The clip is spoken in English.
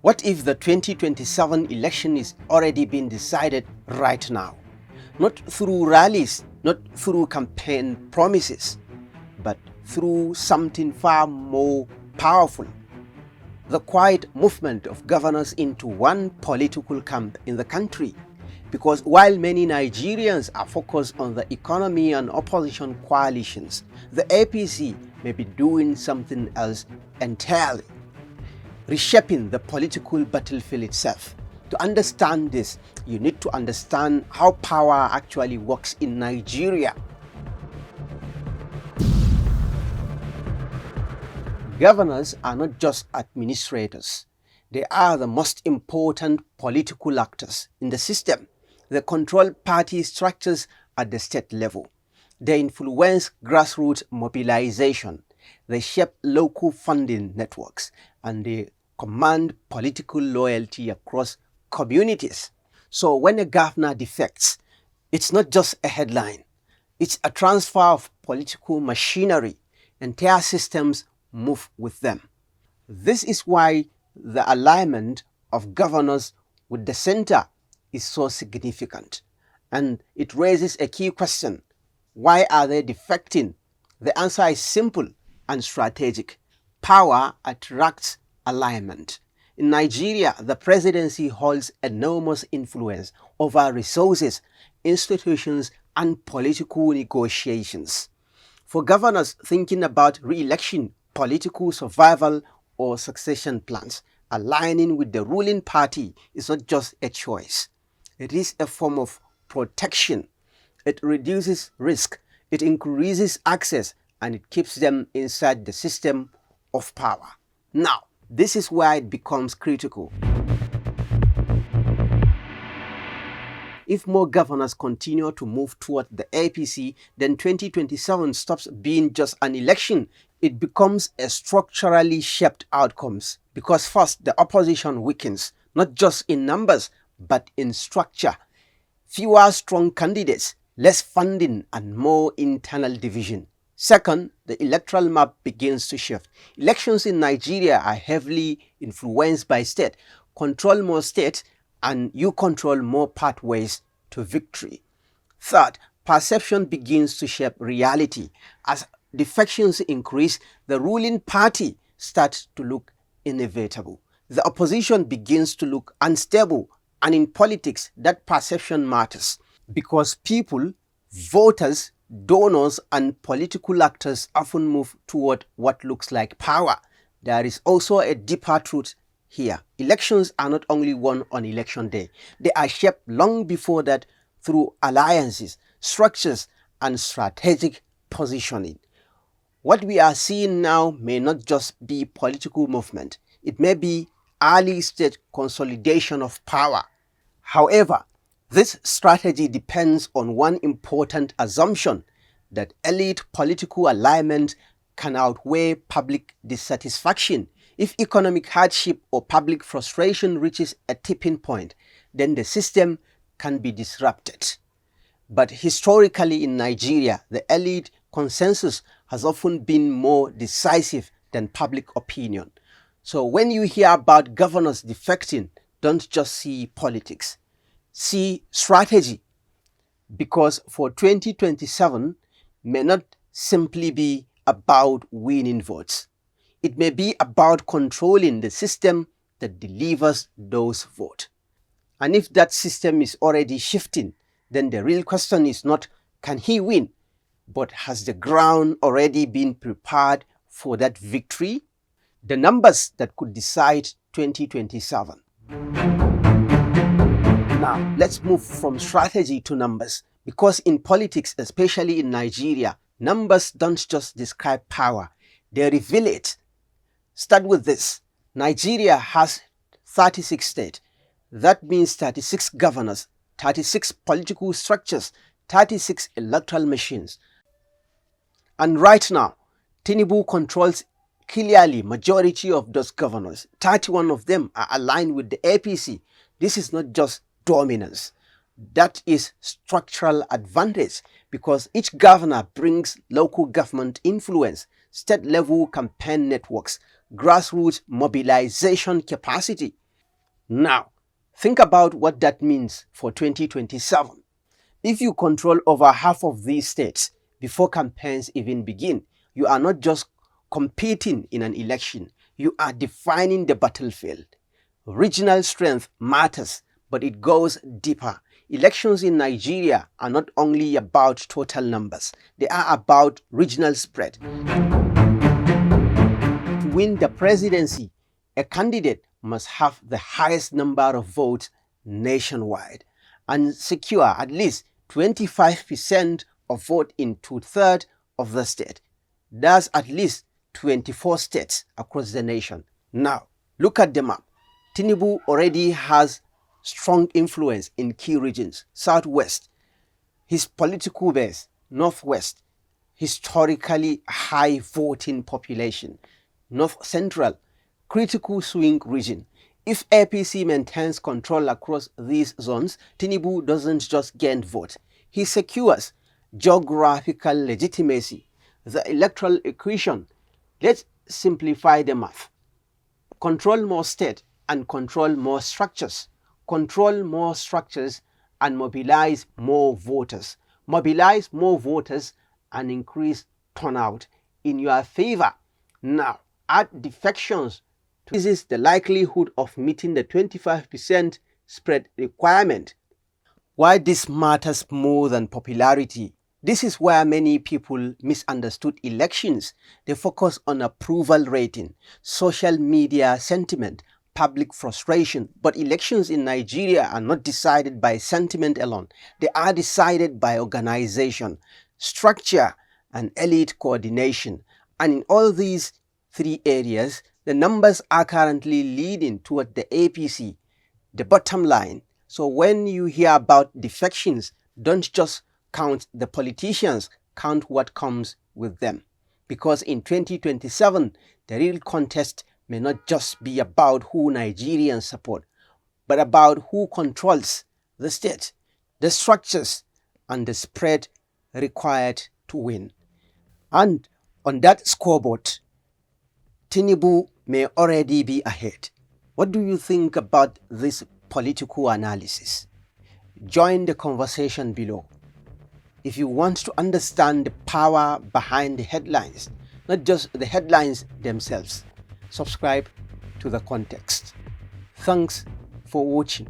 What if the 2027 election is already been decided right now? Not through rallies, not through campaign promises, but through something far more powerful. The quiet movement of governors into one political camp in the country. Because while many Nigerians are focused on the economy and opposition coalitions, the APC may be doing something else entirely, reshaping the political battlefield itself. To understand this, you need to understand how power actually works in Nigeria. Governors are not just administrators. They are the most important political actors in the system. They control party structures at the state level. They influence grassroots mobilization. They shape local funding networks, and they command political loyalty across communities. So when a governor defects, it's not just a headline. It's a transfer of political machinery. Entire systems move with them. This is why the alignment of governors with the center is so significant. And it raises a key question. Why are they defecting? The answer is simple and strategic. Power attracts alignment. In Nigeria, the presidency holds enormous influence over resources, institutions, and political negotiations. For governors thinking about re-election, political survival, or succession plans, aligning with the ruling party is not just a choice. It is a form of protection. It reduces risk, it increases access, and it keeps them inside the system of power. Now, this is where it becomes critical. If more governors continue to move toward the APC, then 2027 stops being just an election. It becomes a structurally shaped outcomes. Because first, the opposition weakens, not just in numbers, but in structure. Fewer strong candidates, less funding, and more internal division. Second, the electoral map begins to shift. Elections in Nigeria are heavily influenced by state. Control more states, and you control more pathways to victory. Third, perception begins to shape reality. As defections increase, the ruling party starts to look inevitable. The opposition begins to look unstable, and in politics, that perception matters because people, voters, donors, and political actors often move toward what looks like power. There is also a deeper truth here. Elections are not only won on election day. They are shaped long before that through alliances, structures, and strategic positioning. What we are seeing now may not just be political movement. It may be early stage consolidation of power. However, this strategy depends on one important assumption, that elite political alignment can outweigh public dissatisfaction. If economic hardship or public frustration reaches a tipping point, then the system can be disrupted. But historically in Nigeria, the elite consensus has often been more decisive than public opinion. So when you hear about governors defecting, don't just see politics. See strategy. Because for 2027 may not simply be about winning votes. It may be about controlling the system that delivers those votes. And if that system is already shifting, then the real question is not, can he win? But has the ground already been prepared for that victory? The numbers that could decide 2027. Now, let's move from strategy to numbers. Because in politics, especially in Nigeria, numbers don't just describe power, they reveal it. Start with this. Nigeria has 36 states. That means 36 governors, 36 political structures, 36 electoral machines. And right now, Tinubu controls clearly majority of those governors. 31 of them are aligned with the APC. This is not just dominance. That is structural advantage because each governor brings local government influence, state-level campaign networks, grassroots mobilization capacity. Now, think about what that means for 2027. If you control over half of these states before campaigns even begin, you are not just competing in an election, you are defining the battlefield. Regional strength matters, but it goes deeper. Elections in Nigeria are not only about total numbers, they are about regional spread. To win the presidency, a candidate must have the highest number of votes nationwide and secure at least 25% of vote in two-thirds of the state. That's at least 24 states across the nation. Now, look at the map. Tinubu already has strong influence in key regions. Southwest, his political base, Northwest, historically high voting population. North Central, critical swing region. If APC maintains control across these zones, Tinubu doesn't just gain votes, he secures geographical legitimacy. The electoral equation. Let's simplify the math. Control more states and control more structures. Control more structures and mobilize more voters. Mobilize more voters and increase turnout in your favor. Now, add defections. This is the likelihood of meeting the 25% spread requirement. Why this matters more than popularity? This is where many people misunderstood elections. They focus on approval rating, social media sentiment, public frustration. But elections in Nigeria are not decided by sentiment alone. They are decided by organization, structure, and elite coordination. And in all these three areas, the numbers are currently leading toward the APC, the bottom line. So when you hear about defections, don't just count the politicians, count what comes with them. Because in 2027, the real contest may not just be about who Nigerians support, but about who controls the state, the structures, and the spread required to win. And on that scoreboard, Tinubu may already be ahead. What do you think about this political analysis? Join the conversation below. If you want to understand the power behind the headlines, not just the headlines themselves, subscribe to The Context. Thanks for watching.